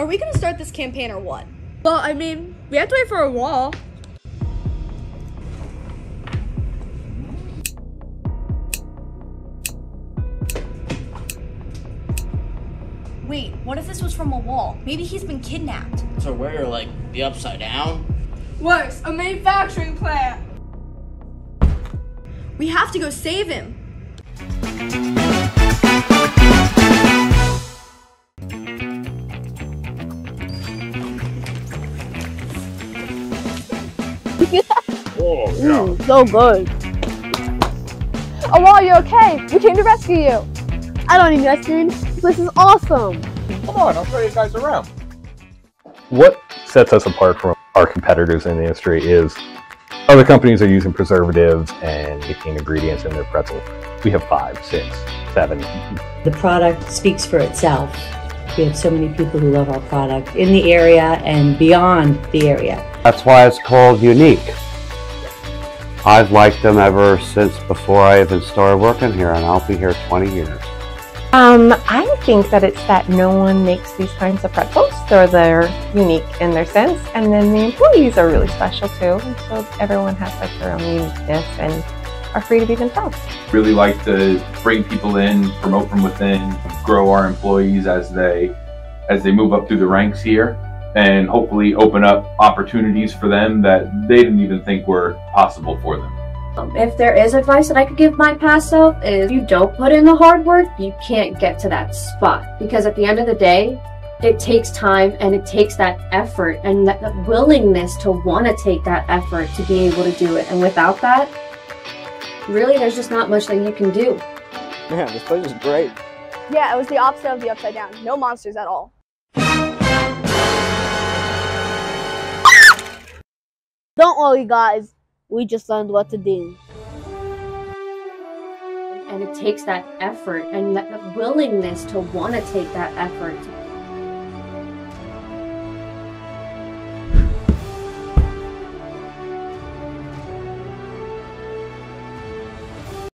Are we gonna start this campaign or what? Well, I mean, we have to wait for a wall. Wait, what if this was from a wall? Maybe he's been kidnapped. So we're like the Upside Down? Worse, a manufacturing plant. We have to go save him. Oh, yeah. So good. Oh, wow, you okay? We came to rescue you. I don't need rescuing. This is awesome. Come on, I'll show you guys around. What sets us apart from our competitors in the industry is other companies are using preservatives and nicotine ingredients in their pretzel. We have 5, 6, 7. The product speaks for itself. We have so many people who love our product in the area and beyond the area. That's why it's called Unique. I've liked them ever since before I even started working here, and I'll be here 20 years. I think that it's that no one makes these kinds of pretzels, so they're unique in their sense, and then the employees are really special too, and so everyone has like their own uniqueness and are free to be themselves. Really like to bring people in, promote from within, grow our employees as they move up through the ranks here, and hopefully open up opportunities for them that they didn't even think were possible for them. If there is advice that I could give my past self, is if you don't put in the hard work, you can't get to that spot. Because at the end of the day, it takes time and it takes that effort and that willingness to want to take that effort to be able to do it. And without that, really there's just not much that you can do. Man, this place is great. Yeah, it was the opposite of the Upside Down. No monsters at all. Don't worry, guys. We just learned what to do. And it takes that effort and that willingness to want to take that effort